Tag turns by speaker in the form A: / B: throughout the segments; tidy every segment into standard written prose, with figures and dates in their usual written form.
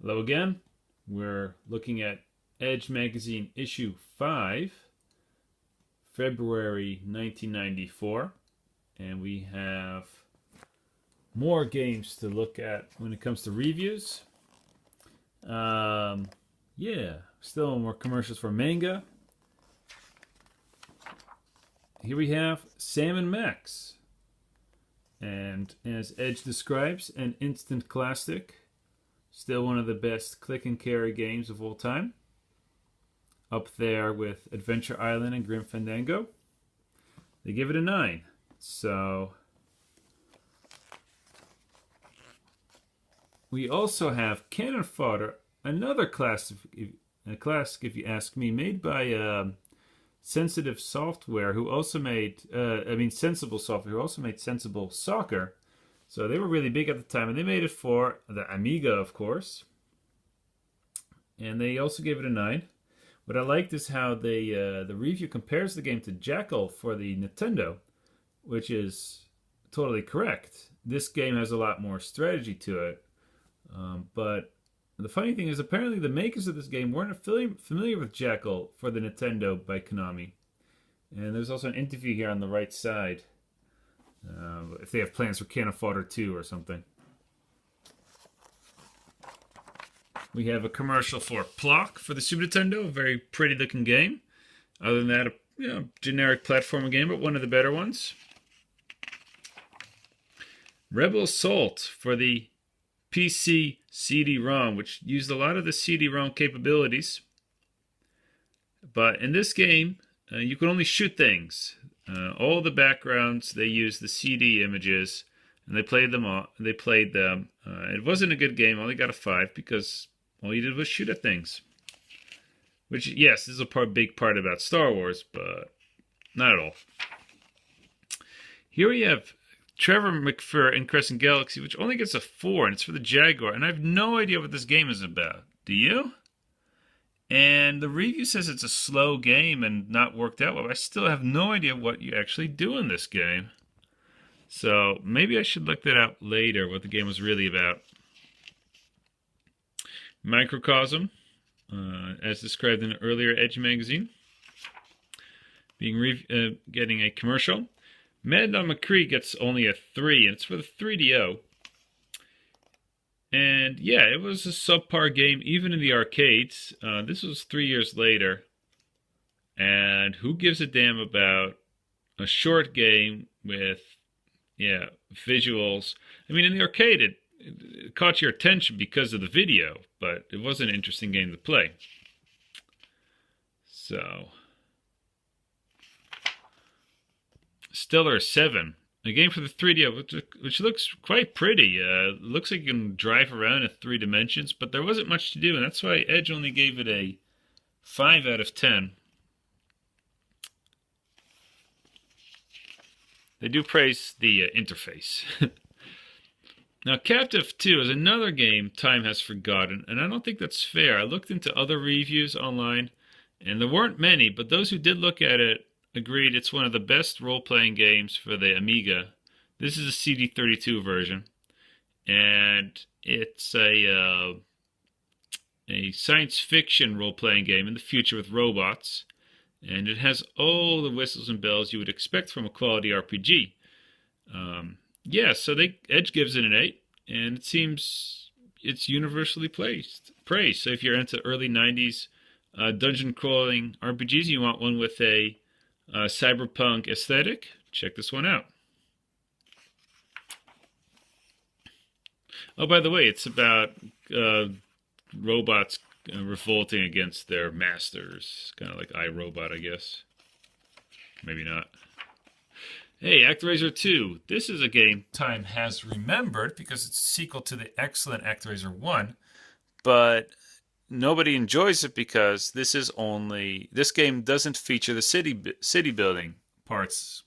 A: Hello again. We're looking at Edge Magazine issue 5, February 1994, and we have more games to look at when it comes to reviews. Yeah, still more commercials for manga. Here we have Sam & Max, and as Edge describes, an instant classic. Still one of the best click and carry games of all time. Up there with Adventure Island and Grim Fandango. They give it a 9. So we also have Cannon Fodder, another classic if you ask me, made by Sensitive Software, who also made Sensible Software, who also made Sensible Soccer. So they were really big at the time, and they made it for the Amiga, of course. And they also gave it a 9. What I liked is how the review compares the game to Jackal for the Nintendo, which is totally correct. This game has a lot more strategy to it. But the funny thing is, apparently the makers of this game weren't familiar with Jackal for the Nintendo by Konami. And there's also an interview here on the right side. If they have plans for Cannon Fodder 2 or something. We have a commercial for Plock for the Super Nintendo, a very pretty looking game. Other than that, a generic platformer game, but one of the better ones. Rebel Assault for the PC CD-ROM, which used a lot of the CD-ROM capabilities. But in this game, you can only shoot things. All the backgrounds, they used the CD images, and they played them all. It wasn't a good game. I only got a 5 because all you did was shoot at things. Which, yes, this is a big part about Star Wars, but not at all. Here we have Trevor McFur in Crescent Galaxy, which only gets a 4, and it's for the Jaguar. And I have no idea what this game is about. Do you? And the review says it's a slow game and not worked out well. I still have no idea what you actually do in this game. So maybe I should look that up later, what the game was really about. Microcosm, as described in an earlier Edge magazine, getting a commercial. Mad Dog McCree gets only a 3, and it's for the 3DO. And yeah, it was a subpar game, even in the arcades. This was 3 years later. And who gives a damn about a short game with, visuals? I mean, in the arcade, it caught your attention because of the video, but it was an interesting game to play. So, Stellar 7. A game for the 3DO, which looks quite pretty. Looks like you can drive around in 3 dimensions, but there wasn't much to do, and that's why Edge only gave it a 5 out of 10. They do praise the interface. Now, Captive 2 is another game time has forgotten, and I don't think that's fair. I looked into other reviews online, and there weren't many, but those who did look at it agreed it's one of the best role-playing games for the Amiga. This is a CD32 version, and it's a science fiction role-playing game in the future with robots, and it has all the whistles and bells you would expect from a quality RPG. So Edge gives it an 8, and it seems it's universally praised. So if you're into early 90s dungeon crawling RPGs, you want one with a cyberpunk aesthetic, check this one out. Oh, by the way, it's about robots revolting against their masters. Kind of like iRobot, I guess. Maybe not. Hey, ActRaiser 2. This is a game time has remembered because it's a sequel to the excellent ActRaiser 1, but nobody enjoys it because this game doesn't feature the city building parts.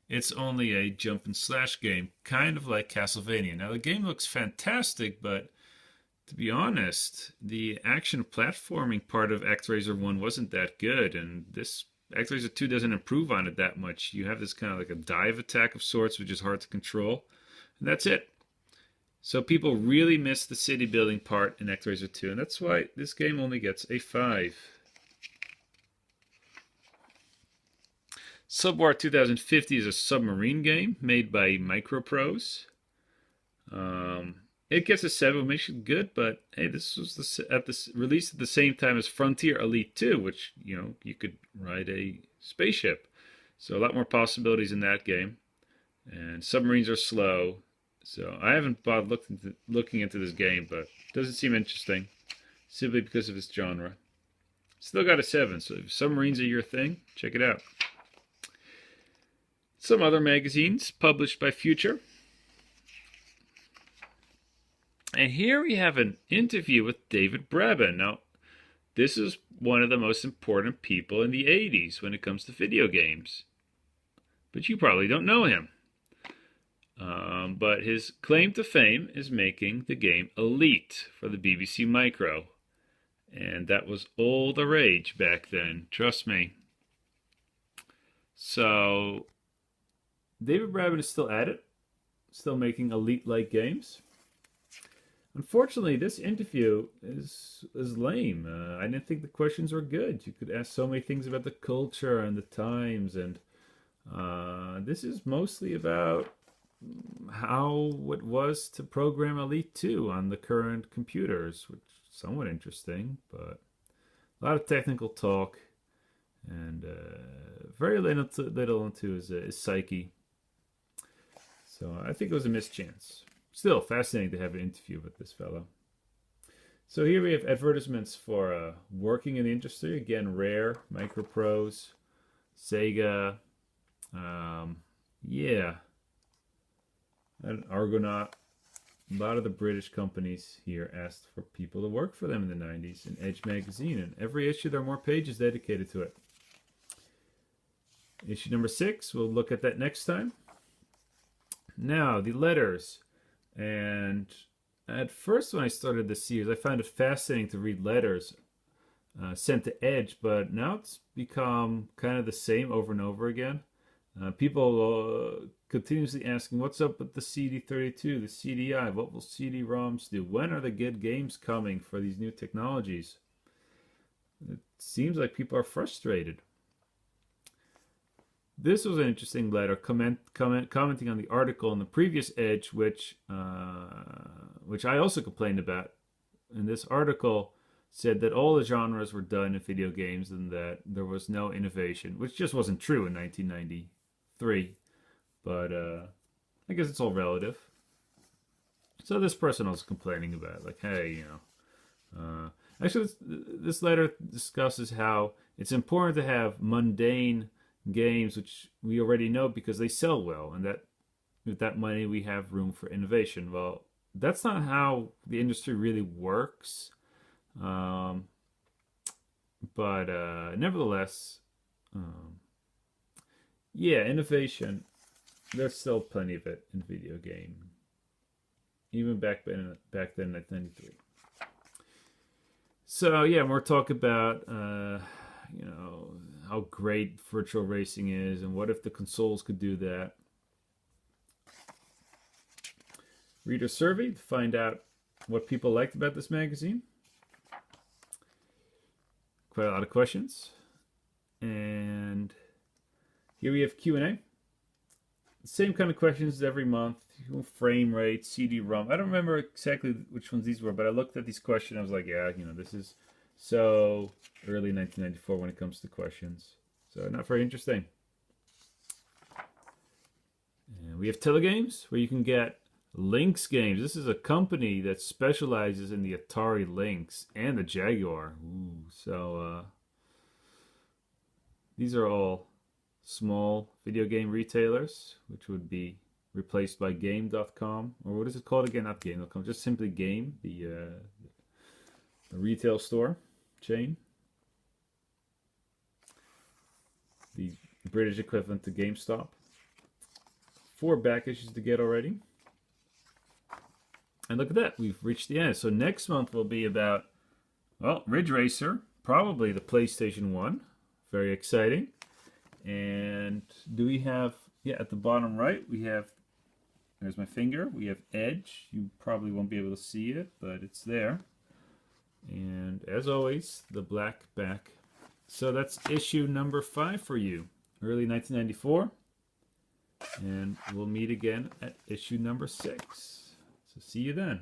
A: It's only a jump and slash game, kind of like Castlevania. Now the game looks fantastic, but to be honest, the action platforming part of ActRaiser 1 wasn't that good, and this ActRaiser 2 doesn't improve on it that much. You have this kind of like a dive attack of sorts, which is hard to control, and that's it. So people really miss the city building part in ActRaiser 2, and that's why this game only gets a 5. Subwar 2050 is a submarine game made by Microprose. It gets a 7, which makes it good, but hey, this was released at the same time as Frontier Elite 2, which, you could ride a spaceship. So a lot more possibilities in that game. And submarines are slow. So I haven't bothered looking into this game, but it doesn't seem interesting, simply because of its genre. Still got a 7, so if submarines are your thing, check it out. Some other magazines published by Future. And here we have an interview with David Braben. Now, this is one of the most important people in the 80s when it comes to video games. But you probably don't know him. But his claim to fame is making the game Elite for the BBC Micro. And that was all the rage back then, trust me. So, David Braben is still at it, still making Elite-like games. Unfortunately, this interview is lame. I didn't think the questions were good. You could ask so many things about the culture and the times, and this is mostly about how it was to program Elite 2 on the current computers, which is somewhat interesting, but a lot of technical talk, and very little into his psyche. So I think it was a missed chance. Still fascinating to have an interview with this fellow. So here we have advertisements for working in the industry. Again, Rare, Microprose, Sega, and Argonaut. A lot of the British companies here asked for people to work for them in the 90s in Edge magazine, and every issue there are more pages dedicated to it. Issue number 6, we'll look at that next time. Now, the letters. And at first when I started this series, I found it fascinating to read letters sent to Edge, but now it's become kind of the same over and over again. People continuously asking, what's up with the CD32, the CDI? What will CD-ROMs do? When are the good games coming for these new technologies? It seems like people are frustrated. This was an interesting letter commenting on the article in the previous Edge, which I also complained about. And this article said that all the genres were done in video games and that there was no innovation, which just wasn't true in 1993. But I guess it's all relative. So this person was complaining about, like, hey, actually, this letter discusses how it's important to have mundane games which we already know because they sell well, and that with that money we have room for innovation. Well, that's not how the industry really works, but nevertheless, innovation, there's still plenty of it in video game, even back then in 1993. So more talk about how great virtual racing is, and what if the consoles could do that. Reader survey to find out what people liked about this magazine. Quite a lot of questions. And here we have Q&A. Same kind of questions every month. Frame rate, CD-ROM. I don't remember exactly which ones these were, but I looked at these questions. I was like, this is so early 1994 when it comes to questions. So not very interesting. And we have Telegames, where you can get Lynx games. This is a company that specializes in the Atari Lynx and the Jaguar. Ooh, so these are all small video game retailers, which would be replaced by Game.com, or what is it called again? Not Game.com, just simply Game, the retail store chain. The British equivalent to GameStop. 4 back issues to get already. And look at that, we've reached the end. So next month will be about, Ridge Racer, probably the PlayStation 1. Very exciting. And do we have, at the bottom right, we have There's my finger. We have Edge. You probably won't be able to see it, but it's there. And as always, the black back. So that's issue number 5 for you, early 1994. And we'll meet again at issue number 6. So see you then.